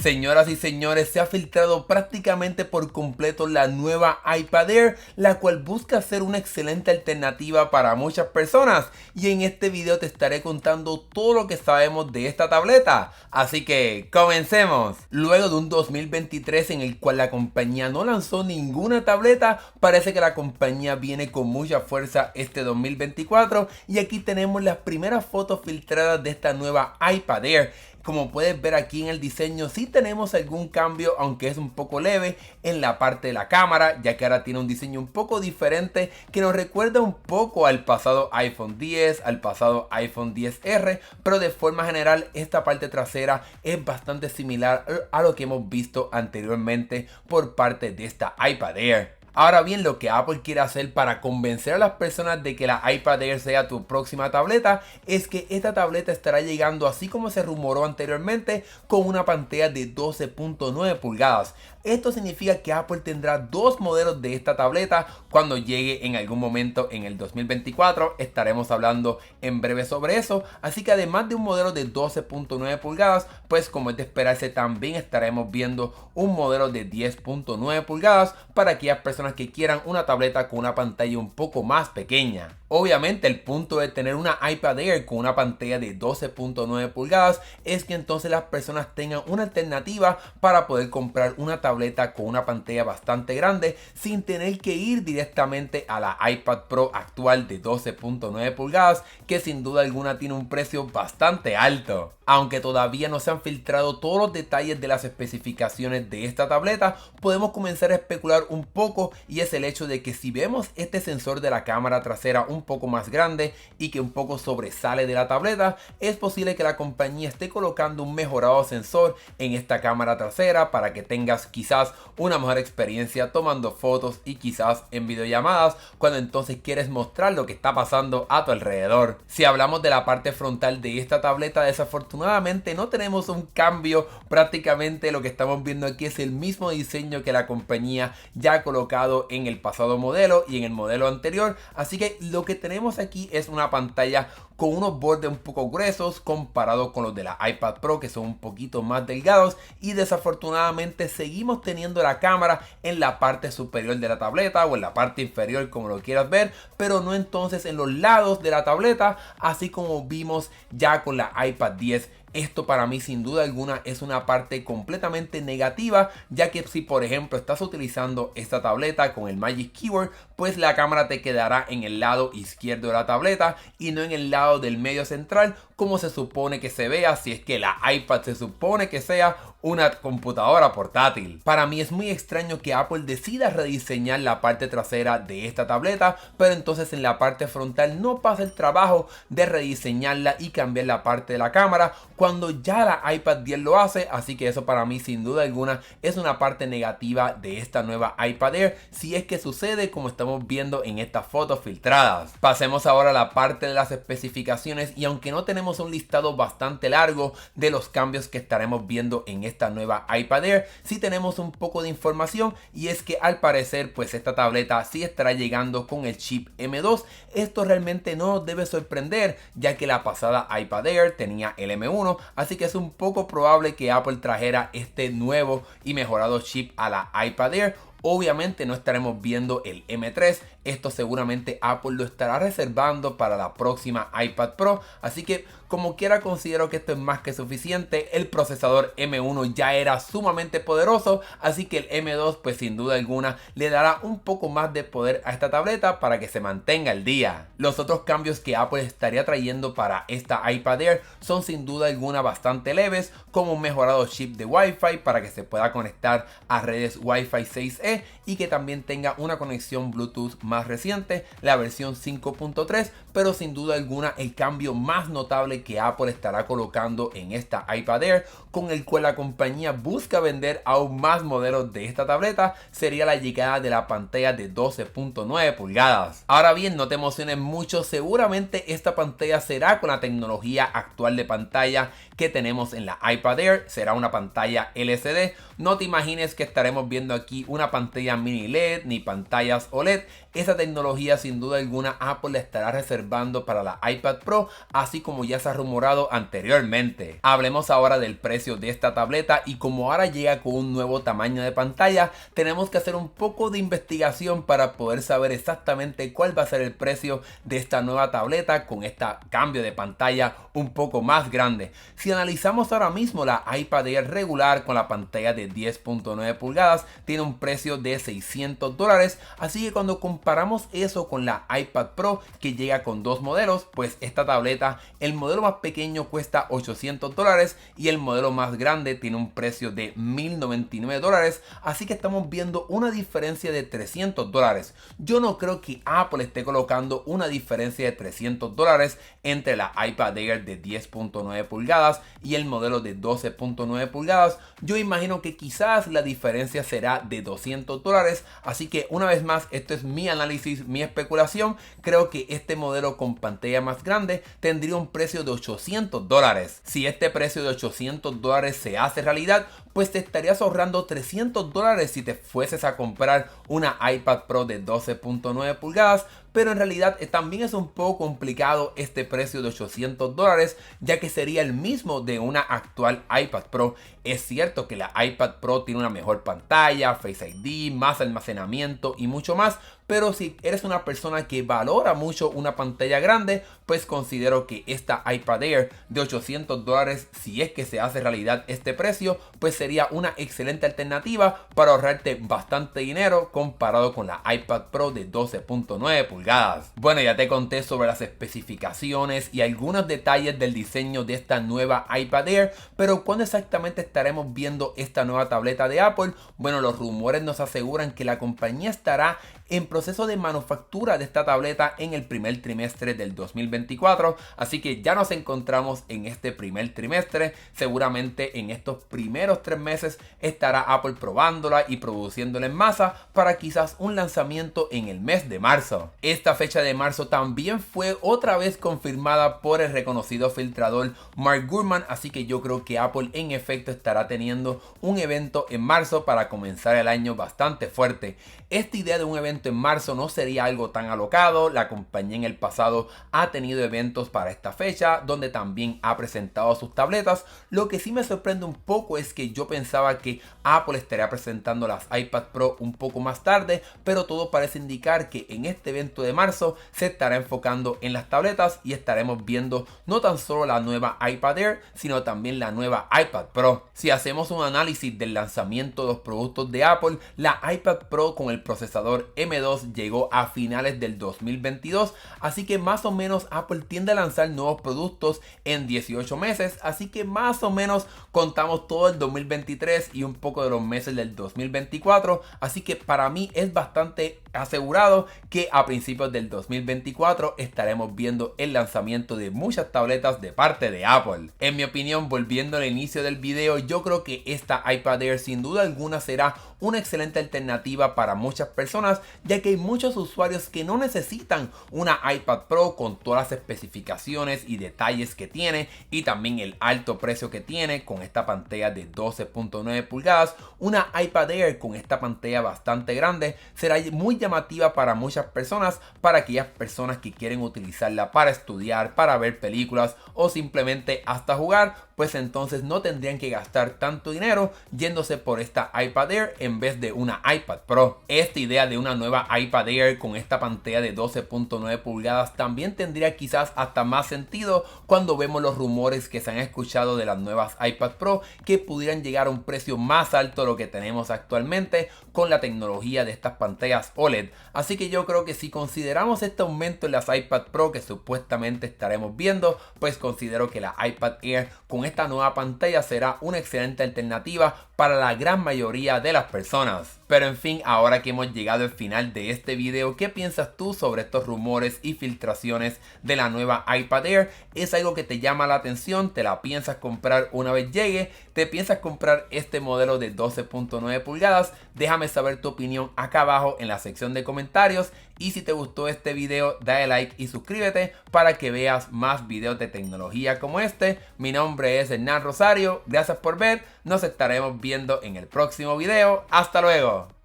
Señoras y señores, se ha filtrado prácticamente por completo la nueva iPad Air, la cual busca ser una excelente alternativa para muchas personas, y en este video te estaré contando todo lo que sabemos de esta tableta, así que comencemos. Luego de un 2023 en el cual la compañía no lanzó ninguna tableta, parece que la compañía viene con mucha fuerza este 2024, y aquí tenemos las primeras fotos filtradas de esta nueva iPad Air. Como puedes ver aquí en el diseño, sí tenemos algún cambio, aunque es un poco leve, en la parte de la cámara, ya que ahora tiene un diseño un poco diferente que nos recuerda un poco al pasado iPhone 10, al pasado iPhone 10R, pero de forma general esta parte trasera es bastante similar a lo que hemos visto anteriormente por parte de esta iPad Air. Ahora bien, lo que Apple quiere hacer para convencer a las personas de que la iPad Air sea tu próxima tableta es que esta tableta estará llegando, así como se rumoró anteriormente, con una pantalla de 12.9 pulgadas. Esto significa que Apple tendrá dos modelos de esta tableta cuando llegue en algún momento en el 2024. Estaremos hablando en breve sobre eso. Así que además de un modelo de 12.9 pulgadas, pues como es de esperarse, también estaremos viendo un modelo de 10.9 pulgadas para aquellas personas que quieran una tableta con una pantalla un poco más pequeña. Obviamente el punto de tener una iPad Air con una pantalla de 12.9 pulgadas es que entonces las personas tengan una alternativa para poder comprar una tableta con una pantalla bastante grande sin tener que ir directamente a la iPad Pro actual de 12.9 pulgadas, que sin duda alguna tiene un precio bastante alto. Aunque todavía no se han filtrado todos los detalles de las especificaciones de esta tableta, podemos comenzar a especular un poco, y es el hecho de que si vemos este sensor de la cámara trasera un poco más grande y que un poco sobresale de la tableta, es posible que la compañía esté colocando un mejorado sensor en esta cámara trasera para que tengas quizás una mejor experiencia tomando fotos y quizás en videollamadas cuando entonces quieres mostrar lo que está pasando a tu alrededor. Si hablamos de la parte frontal de esta tableta, desafortunadamente no tenemos un cambio. Prácticamente lo que estamos viendo aquí es el mismo diseño que la compañía ya ha colocado en el pasado modelo y en el modelo anterior, así que lo que tenemos aquí es una pantalla con unos bordes un poco gruesos comparado con los de la iPad Pro, que son un poquito más delgados, y desafortunadamente seguimos teniendo la cámara en la parte superior de la tableta o en la parte inferior, como lo quieras ver, pero no entonces en los lados de la tableta, así como vimos ya con la iPad 10. Esto para mí sin duda alguna es una parte completamente negativa, ya que si por ejemplo estás utilizando esta tableta con el Magic Keyboard, pues la cámara te quedará en el lado izquierdo de la tableta y no en el lado del medio central, como se supone que se vea si es que la iPad se supone que sea una computadora portátil. Para mí es muy extraño que Apple decida rediseñar la parte trasera de esta tableta, pero entonces en la parte frontal no pasa el trabajo de rediseñarla y cambiar la parte de la cámara cuando ya la iPad 10 lo hace, así que eso para mí sin duda alguna es una parte negativa de esta nueva iPad Air, si es que sucede como estamos viendo en estas fotos filtradas. Pasemos ahora a la parte de las especificaciones, y aunque no tenemos un listado bastante largo de los cambios que estaremos viendo en esta nueva iPad Air, sí tenemos un poco de información, y es que al parecer pues esta tableta sí estará llegando con el chip M2. Esto realmente no nos debe sorprender, ya que la pasada iPad Air tenía el M1, así que es un poco probable que Apple trajera este nuevo y mejorado chip a la iPad Air. Obviamente no estaremos viendo el M3, esto seguramente Apple lo estará reservando para la próxima iPad Pro, así que como quiera considero que esto es más que suficiente. El procesador M1 ya era sumamente poderoso, así que el M2 pues sin duda alguna le dará un poco más de poder a esta tableta para que se mantenga al día. Los otros cambios que Apple estaría trayendo para esta iPad Air son sin duda alguna bastante leves, como un mejorado chip de Wi-Fi para que se pueda conectar a redes Wi-Fi 6E y que también tenga una conexión Bluetooth más reciente, la versión 5.3, pero sin duda alguna el cambio más notable que Apple estará colocando en esta iPad Air, con el cual la compañía busca vender aún más modelos de esta tableta, sería la llegada de la pantalla de 12.9 pulgadas. Ahora bien, no te emociones mucho, seguramente esta pantalla será con la tecnología actual de pantalla que tenemos en la iPad Air, será una pantalla LCD. No te imagines que estaremos viendo aquí una pantalla mini LED ni pantallas OLED. Esa tecnología sin duda alguna Apple la estará reservando para la iPad Pro, así como ya se ha rumorado anteriormente. Hablemos ahora del precio de esta tableta, y como ahora llega con un nuevo tamaño de pantalla, tenemos que hacer un poco de investigación para poder saber exactamente cuál va a ser el precio de esta nueva tableta con este cambio de pantalla un poco más grande. Si analizamos ahora mismo la iPad Air regular con la pantalla de 10.9 pulgadas, tiene un precio de $600, así que cuando comparamos eso con la iPad Pro, que llega con dos modelos, pues esta tableta, el modelo más pequeño cuesta $800 y el modelo más grande tiene un precio de $1099, así que estamos viendo una diferencia de $300. Yo no creo que Apple esté colocando una diferencia de $300 entre la iPad Air de 10.9 pulgadas y el modelo de 12.9 pulgadas. Yo imagino que quizás la diferencia será de $200, así que una vez más, esto es mi análisis, mi especulación. Creo que este modelo con pantalla más grande tendría un precio de $800. Si este precio de $800 se hace realidad, pues te estarías ahorrando $300 si te fueses a comprar una iPad Pro de 12.9 pulgadas, pero en realidad también es un poco complicado este precio de $800, ya que sería el mismo de una actual iPad Pro. Es cierto que la iPad Pro tiene una mejor pantalla, Face ID, más almacenamiento y mucho más, pero si eres una persona que valora mucho una pantalla grande, pues considero que esta iPad Air de $800, si es que se hace realidad este precio, pues sería una excelente alternativa para ahorrarte bastante dinero comparado con la iPad Pro de 12.9 pulgadas. Bueno, ya te conté sobre las especificaciones y algunos detalles del diseño de esta nueva iPad Air, pero ¿cuándo exactamente estaremos viendo esta nueva tableta de Apple? Bueno, los rumores nos aseguran que la compañía estará en proceso de manufactura de esta tableta en el primer trimestre del 2024, así que ya nos encontramos en este primer trimestre. Seguramente en estos primeros 3 meses estará Apple probándola y produciéndola en masa para quizás un lanzamiento en el mes de marzo. Esta fecha de marzo también fue otra vez confirmada por el reconocido filtrador Mark Gurman, así que yo creo que Apple en efecto estará teniendo un evento en marzo para comenzar el año bastante fuerte. Esta idea de un evento en marzo no sería algo tan alocado. La compañía en el pasado ha tenido eventos para esta fecha donde también ha presentado sus tabletas. Lo que sí me sorprende un poco es que yo pensaba que Apple estaría presentando las iPad Pro un poco más tarde, pero todo parece indicar que en este evento de marzo se estará enfocando en las tabletas y estaremos viendo no tan solo la nueva iPad Air, sino también la nueva iPad Pro. Si hacemos un análisis del lanzamiento de los productos de Apple, la iPad Pro con el procesador M2 llegó a finales del 2022, así que más o menos Apple tiende a lanzar nuevos productos en 18 meses, así que más o menos contamos todo el 2023 y un poco de los meses del 2024, así que para mí es bastante asegurado que a principios del 2024 estaremos viendo el lanzamiento de muchas tabletas de parte de Apple. En mi opinión, volviendo al inicio del video, yo creo que esta iPad Air sin duda alguna será una excelente alternativa para muchas personas, ya que hay muchos usuarios que no necesitan una iPad Pro con todas las especificaciones y detalles que tiene y también el alto precio que tiene con esta pantalla de 12.9 pulgadas. Una iPad Air con esta pantalla bastante grande será muy llamativa para muchas personas, para aquellas personas que quieren utilizarla para estudiar, para ver películas o simplemente hasta jugar, pues entonces no tendrían que gastar tanto dinero yéndose por esta iPad Air en vez de una iPad Pro. Esta idea de una nueva iPad Air con esta pantalla de 12.9 pulgadas también tendría quizás hasta más sentido cuando vemos los rumores que se han escuchado de las nuevas iPad Pro que pudieran llegar a un precio más alto de lo que tenemos actualmente con la tecnología de estas pantallas OLED. Así que yo creo que si consideramos este aumento en las iPad Pro que supuestamente estaremos viendo, pues considero que la iPad Air con esta nueva pantalla será una excelente alternativa para la gran mayoría de las personas. Pero en fin, ahora que hemos llegado al final de este video, ¿qué piensas tú sobre estos rumores y filtraciones de la nueva iPad Air? ¿Es algo que te llama la atención? ¿Te la piensas comprar una vez llegue? ¿Te piensas comprar este modelo de 12.9 pulgadas? Déjame saber tu opinión acá abajo en la sección de comentarios. Y si te gustó este video, dale like y suscríbete para que veas más videos de tecnología como este. Mi nombre es Hernán Rosario, gracias por ver, nos estaremos viendo en el próximo video. ¡Hasta luego!